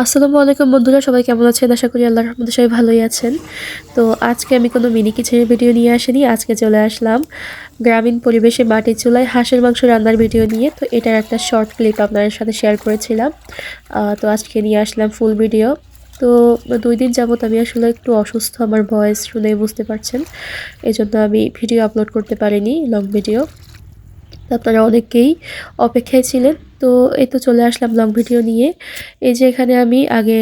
আসসালামু আলাইকুম বন্ধুরা, সবাই কেমন আছেন? আশা করি আল্লাহর রহমতে সবাই ভালোই আছেন। তো আজকে আমি কোনো মিনি কিচেনের ভিডিও নিয়ে আসিনি। আজকে চলে আসলাম গ্রামীণ পরিবেশে মাটির চুলায় হাঁসের মাংস রান্নার ভিডিও নিয়ে। তো এটার একটা শর্ট ক্লিপ আপনাদের সাথে শেয়ার করেছিলাম। তো আজকে নিয়ে আসলাম ফুল ভিডিও। তো 2 দিন যাবত আমি আসলে একটু অসুস্থ, আমার ভয়েস শুনেই বুঝতে পারছেন। এজন্য আমি ভিডিও আপলোড করতে পারিনি, লং ভিডিও। আপনারা অনেকেই অপেক্ষায় ছিলেন। তো এই তো চলে আসলাম লং ভিডিও নিয়ে। এই যে এখানে আমি আগে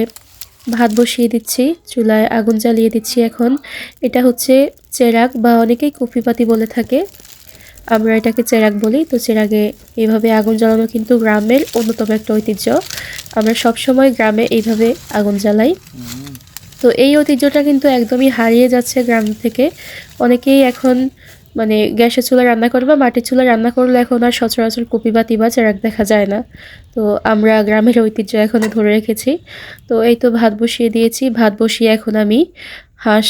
ভাত বসিয়ে দিচ্ছি, চুলায় আগুন জ্বালিয়ে দিচ্ছি। এখন এটা হচ্ছে চেরাগ বা অনেকেই কুপিপাতি বলে থাকে, আমরা এটাকে চেরাগ বলি। তো চেরাগে এইভাবে আগুন জ্বালানো কিন্তু গ্রামের অন্যতম একটা ঐতিহ্য। আমরা সব সময় গ্রামে এইভাবে আগুন জ্বালাই। তো এই ঐতিহ্যটা কিন্তু একদমই হারিয়ে যাচ্ছে গ্রাম থেকে। অনেকেই এখন মানে গ্যাসের চুলায় রান্না করে বা মাটির চুলায় রান্না করলে এখন আর সচরাচর কুপিবাতি বা চেরাক দেখা যায় না। তো আমরা গ্রামের ঐতিহ্য এখনও ধরে রেখেছি। তো এই তো ভাত বসিয়ে দিয়েছি। ভাত বসিয়ে এখন আমি হাঁস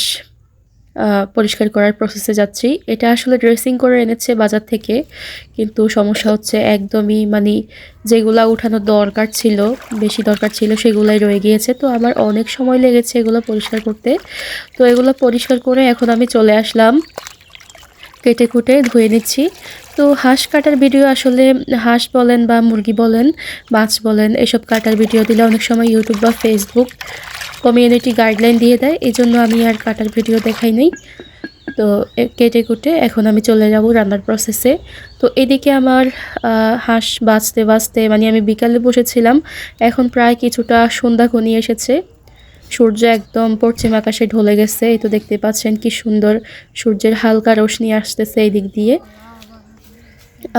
পরিষ্কার করার প্রসেসে যাচ্ছি। এটা আসলে ড্রেসিং করে এনেছে বাজার থেকে, কিন্তু সমস্যা হচ্ছে একদমই মানে যেগুলা উঠানোর দরকার ছিল, বেশি দরকার ছিল, সেগুলাই রয়ে গিয়েছে। তো আমার অনেক সময় লেগেছে এগুলো পরিষ্কার করতে। তো এগুলো পরিষ্কার করে এখন আমি চলে আসলাম কেটে কুটে ধুয়ে নিচ্ছি। তো হাঁস কাটার ভিডিও আসলে হাঁস বলেন বা মুরগি বলেন, মাছ বলেন, এসব কাটার ভিডিও দিলে অনেক সময় ইউটিউব বা ফেসবুক কমিউনিটি গাইডলাইন দিয়ে দেয়। এই জন্য আমি আর কাটার ভিডিও দেখাই নাই। তো কেটে কুটে এখন আমি চলে যাব রান্নার প্রসেসে। তো এদিকে আমার হাঁস বাছতে বাছতে মানে আমি বিকালে বসেছিলাম, এখন প্রায় কিছুটা সন্ধ্যা ঘনিয়ে এসেছে। সূর্য একদম পশ্চিম আকাশে ঢলে গেছে। এই তো দেখতে পাচ্ছেন কি সুন্দর সূর্যের হালকা রোশনি আসতেছে এই দিক দিয়ে,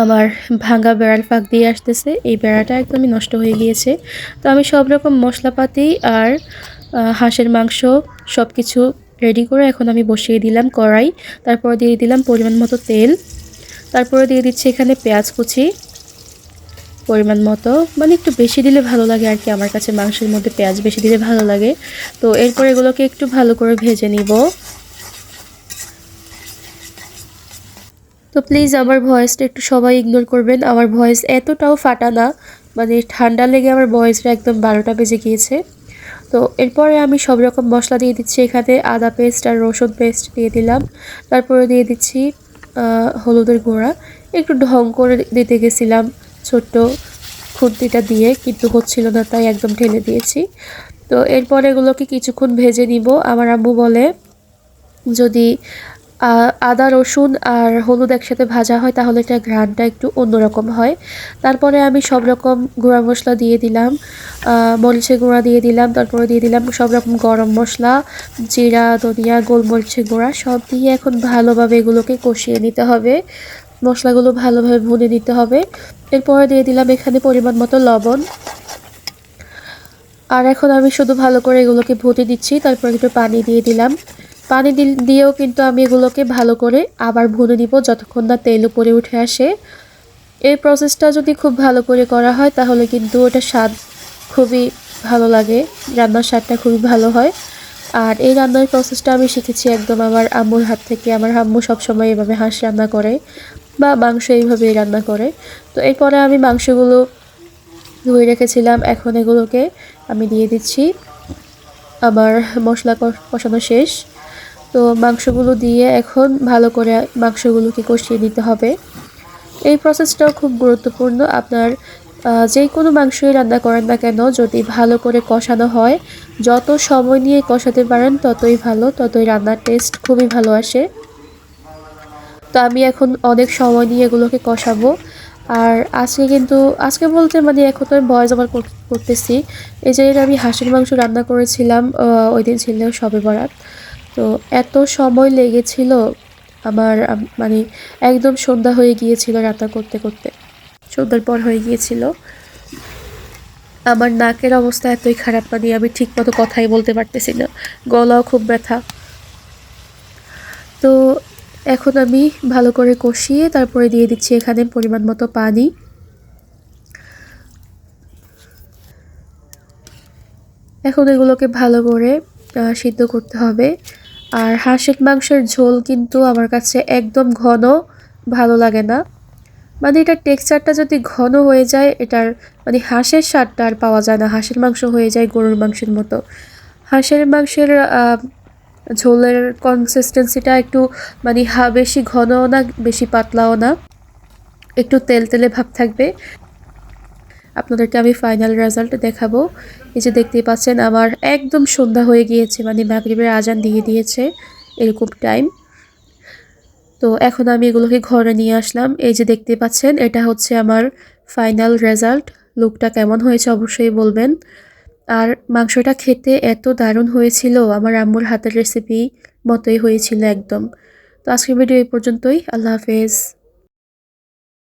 আমার ভাঙা বেড়ার ফাঁক দিয়ে আসতেছে। এই বেড়াটা একদমই নষ্ট হয়ে গিয়েছে। তো আমি সব রকম মশলাপাতি আর হাঁসের মাংস সব কিছু রেডি করে এখন আমি বসিয়ে দিলাম কড়াই। তারপর দিয়ে দিলাম পরিমাণ মতো তেল। তারপরে দিয়ে দিচ্ছি এখানে পেঁয়াজ কুচি পরিমাণ মতো, মানে একটু বেশি দিলে ভালো লাগে আর কি, আমার কাছে মাংসের মধ্যে পেঁয়াজ বেশি দিলে ভালো লাগে। তো এরপর এগুলোকে একটু ভালো করে ভেজে নিব। তো প্লিজ আমার ভয়েসটা একটু সবাই ইগনোর করবেন, আমার ভয়েস এতটাও ফাটা না, মানে ঠান্ডা লেগে আমার ভয়েসটা একদম 12টা বেজে গিয়েছে। তো এরপরে আমি সব রকম মশলা দিয়ে দিচ্ছি, এখানে আদা পেস্ট আর রসুন পেস্ট দিয়ে দিলাম। তারপরে দিয়ে দিচ্ছি হলুদের গুঁড়া। একটু ঢং করে দিতে গেছিলাম ছোট্ট খুন্তিটা দিয়ে, কিন্তু হচ্ছিল না, তাই একদম ঢেলে দিয়েছি। তো এরপর এগুলোকে কিছুক্ষণ ভেজে নিব। আমার আম্মু বলে যদি আদা রসুন আর হলুদ একসাথে ভাজা হয় তাহলে এটা ঘ্রাণটা একটু অন্যরকম হয়। তারপরে আমি সব রকম গুঁড়া মশলা দিয়ে দিলাম, মরিচের গুঁড়া দিয়ে দিলাম, তারপরে দিয়ে দিলাম সব রকম গরম মশলা, জিরা, ধনিয়া, গোলমরিচের গুঁড়া সব দিয়ে এখন ভালোভাবে এগুলোকে কষিয়ে নিতে হবে। মশলাগুলো ভালোভাবে ভুনে নিতে হবে। এরপরে দিয়ে দিলাম এখানে পরিমাণ মতো লবণ। আর এখন আমি শুধু ভালো করে এগুলোকে ভুনে দিচ্ছি। তারপর একটু পানি দিয়ে দিলাম। পানি দিয়েও কিন্তু আমি এগুলোকে ভালো করে আবার ভুনে নিব যতক্ষণ না তেল উপরে উঠে আসে। এই প্রসেসটা যদি খুব ভালো করে করা হয় তাহলে কিন্তু ওটা স্বাদ খুবই ভালো লাগে, রান্নার স্বাদটা খুবই ভালো হয়। আর এই রান্নার প্রসেসটা আমি শিখেছি একদম আমার আম্মুর হাত থেকে। আমার আম্মু সবসময় এভাবে হাঁস রান্না করে বা মাংস এইভাবেই রান্না করে। তো এরপরে আমি মাংসগুলো ধুয়ে রেখেছিলাম, এখন এগুলোকে আমি দিয়ে দিচ্ছি। আমার মশলা কষানো শেষ। তো মাংসগুলো দিয়ে এখন ভালো করে মাংসগুলোকে কষিয়ে নিতে হবে। এই প্রসেসটাও খুব গুরুত্বপূর্ণ। আপনার যে কোনো মাংসই রান্না করেন না কেন, যদি ভালো করে কষানো হয়, যত সময় নিয়ে কষাতে পারেন ততই ভালো, ততই রান্নার টেস্ট খুবই ভালো আসে। তো আমি এখন অনেক সময় নিয়ে এগুলোকে কষাবো। আর আজকে বলতে মানে এখন তো আমি ভয়েস ওভার করতেছি। এই যে আমি হাঁসের মাংস রান্না করেছিলাম, ওই দিন ছিল শবে বরাত। তো এত সময় লেগেছিল আমার, মানে একদম সন্ধ্যা হয়ে গিয়েছিল রান্না করতে করতে, সন্ধ্যার পর হয়ে গিয়েছিল। আমার নাকের অবস্থা এতই খারাপ, মানে আমি ঠিক মতো কথাই বলতে পারতেছি না, গলাও খুব ব্যথা। তো এখন আমি ভালো করে কষিয়ে তারপরে দিয়ে দিচ্ছি এখানে পরিমাণ মতো পানি। এখন এগুলোকে ভালো করে সিদ্ধ করতে হবে। আর হাঁসের মাংসের ঝোল কিন্তু আমার কাছে একদম ঘন ভালো লাগে না, মানে এটার টেক্সচারটা যদি ঘন হয়ে যায়, এটার মানে হাঁসের স্বাদটা আর পাওয়া যায় না, হাঁসের মাংস হয়ে যায় গরুর মাংসের মতো। হাঁসের মাংসের ঝোলের কনসিস্টেন্সিটা একটু মানে বেশি ঘনও না বেশি পাতলাও না, একটু তেলতেলে ভাব থাকবে। আপনাদেরকে আমি ফাইনাল রেজাল্ট দেখাবো। এই যে দেখতেই পাচ্ছেন আমার একদম সন্ধ্যা হয়ে গিয়েছে, মানে মাগরিবের আজান দিয়ে দিয়েছে এরকম টাইম। তো এখন আমি এগুলোকে ঘরে নিয়ে আসলাম। এই যে দেখতে পাচ্ছেন এটা হচ্ছে আমার ফাইনাল রেজাল্ট। লুকটা কেমন হয়েছে অবশ্যই বলবেন। আর মাংসটা খেতে এত দারুণ হয়েছিল, আমার আম্মুর হাতের রেসিপি মতোই হয়েছিল একদম। তো আজকের ভিডিও এই পর্যন্তই। আল্লাহ হাফেজ।